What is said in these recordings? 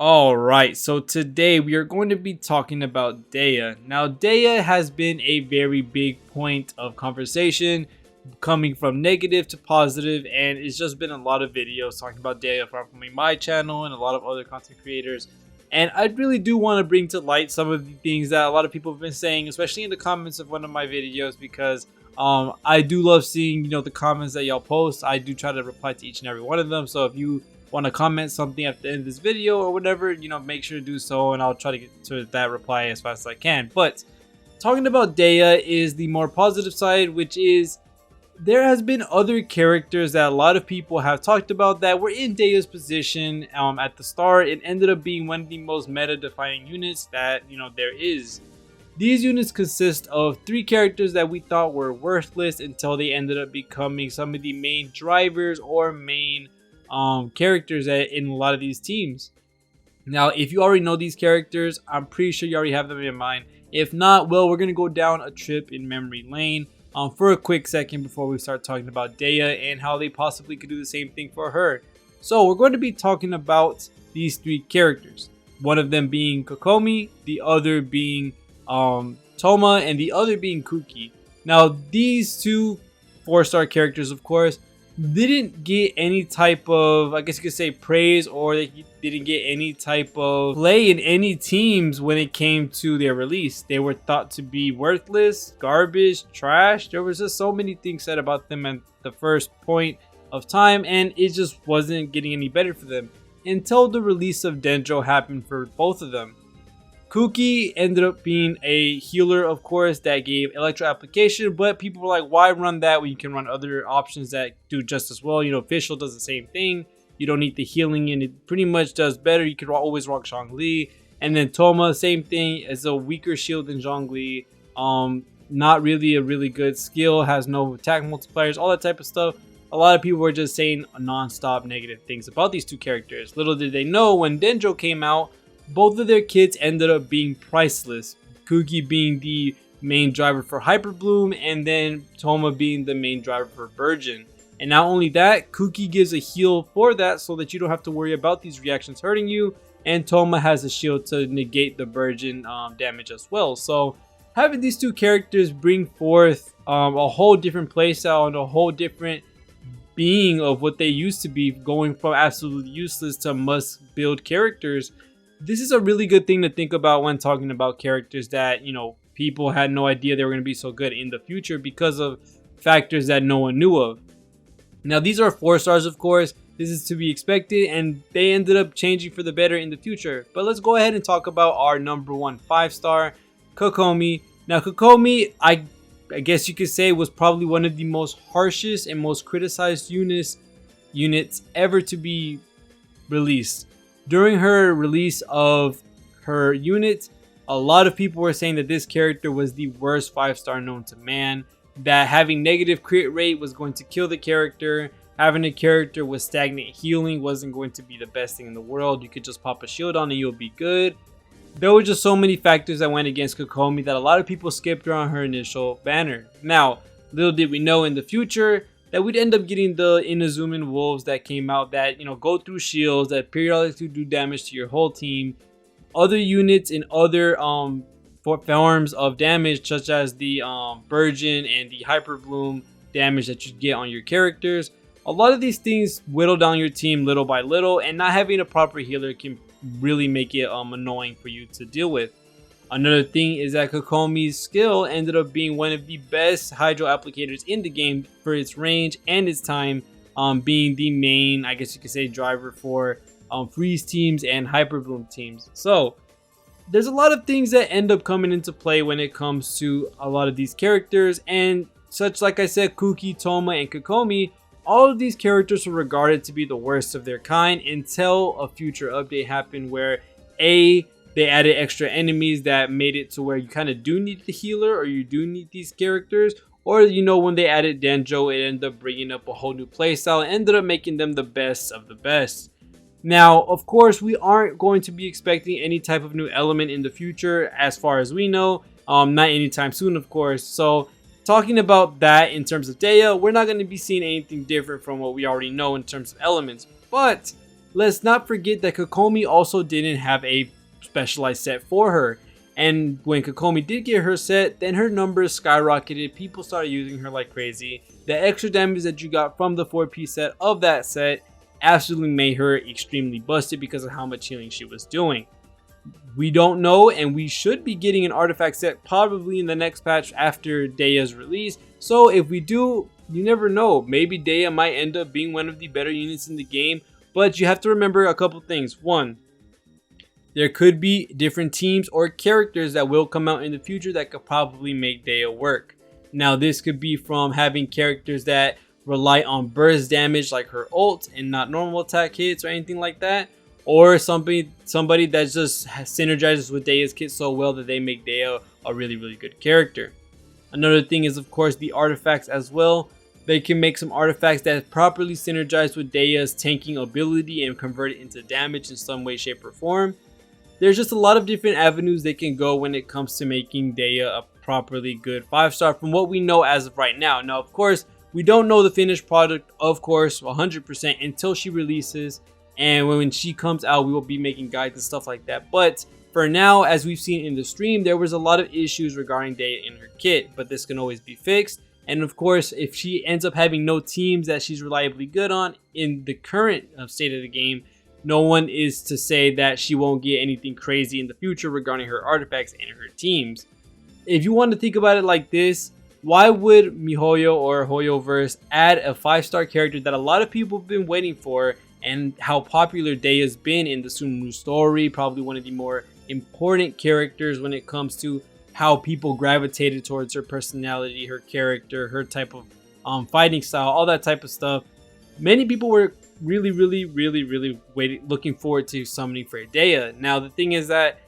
Alright, so today we are going to be talking about Daya. Now, Daya has been a very big point of conversation, coming from negative to positive, and it's just been a lot of videos talking about Daya from my channel and a lot of other content creators. And I really do want to bring to light some of the things that a lot of people have been saying, especially in the comments of one of my videos, because I do love seeing the comments that y'all post. I do try to reply to each and every one of them. So if you want to comment something at the end of this video or whatever, make sure to do so, and I'll try to get to that reply as fast as I can. But talking about Daya is the more positive side, which is there has been other characters that a lot of people have talked about that were in Daya's position at the start. It ended up being one of the most meta defining units that there is. These units consist of 3 characters that we thought were worthless until they ended up becoming some of the main drivers or main characters in a lot of these teams. Now, if you already know these characters, I'm pretty sure you already have them in mind. If not, well, we're gonna go down a trip in memory lane for a quick second before we start talking about Daya and how they possibly could do the same thing for her. So we're going to be talking about these 3 characters, one of them being Kokomi, the other being Toma, and the other being Kuki. Now, these 2 4-star characters, of course, didn't get any type of, I guess you could say, praise, or they didn't get any type of play in any teams when it came to their release. They were thought to be worthless, garbage, trash. There was just so many things said about them at the first point of time, and it just wasn't getting any better for them until the release of Dendro happened for both of them. Kuki ended up being a healer, of course, that gave electro application, but people were like, why run that when you can run other options that do just as well? Fischl does the same thing. You don't need the healing, and it pretty much does better. You could always rock Zhongli. And then Toma, same thing, as a weaker shield than Zhongli. Not really a really good skill, has no attack multipliers, all that type of stuff. A lot of people were just saying non-stop negative things about these 2 characters. Little did they know, when Dendro came out, both of their kits ended up being priceless. Kuki being the main driver for Hyper Bloom, and then Toma being the main driver for Virgin. And not only that, Kuki gives a heal for that so that you don't have to worry about these reactions hurting you, and Toma has a shield to negate the Virgin damage as well. So having these 2 characters bring forth a whole different playstyle and a whole different being of what they used to be, going from absolutely useless to must build characters. This is a really good thing to think about when talking about characters that, people had no idea they were going to be so good in the future because of factors that no one knew of. Now, these are 4 stars, of course. This is to be expected, and they ended up changing for the better in the future. But let's go ahead and talk about our number 1 5-star, Kokomi. Now, Kokomi, I guess you could say, was probably one of the most harshest and most criticized units ever to be released. During her release of her unit, a lot of people were saying that this character was the worst 5-star known to man, that having negative crit rate was going to kill the character, having a character with stagnant healing wasn't going to be the best thing in the world. You could just pop a shield on and you'll be good. There were just so many factors that went against Kokomi that a lot of people skipped her on her initial banner. Now, little did we know in the future that we'd end up getting the Inazuman Wolves that came out that, go through shields, that periodically do damage to your whole team. Other units in other forms of damage, such as the Virgin and the Hyper Bloom damage that you get on your characters. A lot of these things whittle down your team little by little, and not having a proper healer can really make it annoying for you to deal with. Another thing is that Kokomi's skill ended up being one of the best hydro applicators in the game for its range and its time, being the main, I guess you could say, driver for freeze teams and Hyper Bloom teams. So there's a lot of things that end up coming into play when it comes to a lot of these characters, and such, like I said, Kuki, Toma, and Kokomi, all of these characters were regarded to be the worst of their kind until a future update happened where they added extra enemies that made it to where you kind of do need the healer, or you do need these characters. Or, when they added Dendro, it ended up bringing up a whole new playstyle and ended up making them the best of the best. Now, of course, we aren't going to be expecting any type of new element in the future as far as we know. Not anytime soon, of course. So, talking about that in terms of Daya, we're not going to be seeing anything different from what we already know in terms of elements. But let's not forget that Kokomi also didn't have a specialized set for her. And when Kokomi did get her set, then her numbers skyrocketed. People started using her like crazy. The extra damage that you got from the 4-piece set of that set absolutely made her extremely busted because of how much healing she was doing. We don't know, and we should be getting an artifact set probably in the next patch after Deya's release. So if we do, you never know. Maybe Daya might end up being one of the better units in the game. But you have to remember a couple things. One, there could be different teams or characters that will come out in the future that could probably make Daya work. Now this could be from having characters that rely on burst damage like her ult and not normal attack hits or anything like that. Or somebody that just synergizes with Daya's kit so well that they make Daya a really good character. Another thing is of course the artifacts as well. They can make some artifacts that properly synergize with Daya's tanking ability and convert it into damage in some way, shape, or form. There's just a lot of different avenues they can go when it comes to making Daya a properly good 5-star from what we know as of right now. Now, of course, we don't know the finished product, of course, 100% until she releases. And when she comes out, we will be making guides and stuff like that. But for now, as we've seen in the stream, there was a lot of issues regarding Daya in her kit. But this can always be fixed. And of course, if she ends up having no teams that she's reliably good on in the current state of the game, no one is to say that she won't get anything crazy in the future regarding her artifacts and her teams. If you want to think about it like this, why would MiHoYo or Hoyoverse add a 5-star character that a lot of people have been waiting for, and how popular Daya's been in the Sumeru story, probably one of the more important characters when it comes to how people gravitated towards her personality, her character, her type of fighting style, all that type of stuff. Many people were really looking forward to summoning for Daya. Now the thing is that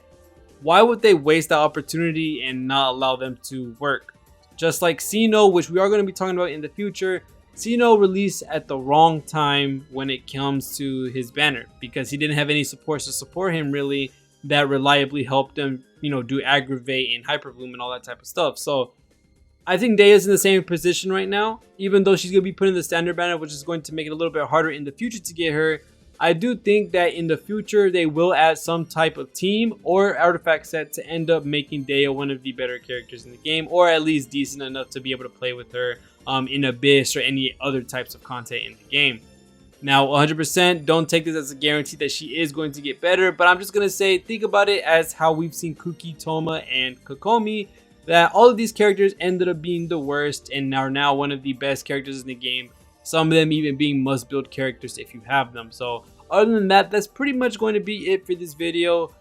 why would they waste that opportunity and not allow them to work? Just like Sino, which we are going to be talking about in the future, Sino released at the wrong time when it comes to his banner because he didn't have any supports to support him really that reliably helped him, do aggravate and hyperbloom and all that type of stuff. So I think Daya's in the same position right now, even though she's going to be put in the standard banner, which is going to make it a little bit harder in the future to get her. I do think that in the future they will add some type of team or artifact set to end up making Daya one of the better characters in the game, or at least decent enough to be able to play with her in Abyss or any other types of content in the game. Now 100% don't take this as a guarantee that she is going to get better, but I'm just going to say think about it as how we've seen Kuki, Toma, and Kokomi, that all of these characters ended up being the worst and are now one of the best characters in the game. Some of them even being must build characters if you have them. So other than that, that's pretty much going to be it for this video.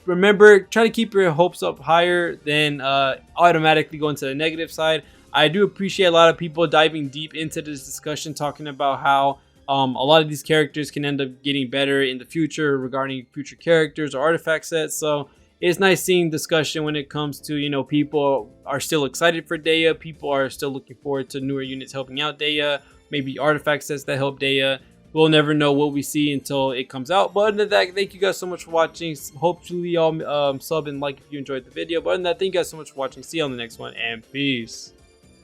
Remember, try to keep your hopes up higher than automatically going to the negative side. I do appreciate a lot of people diving deep into this discussion, talking about how a lot of these characters can end up getting better in the future regarding future characters or artifact sets. So it's nice seeing discussion when it comes to, people are still excited for Daya. People are still looking forward to newer units helping out Daya. Maybe artifact sets that help Daya. We'll never know what we see until it comes out. But other than that, thank you guys so much for watching. Hopefully y'all sub and like if you enjoyed the video. But other than that, thank you guys so much for watching. See you on the next one, and peace.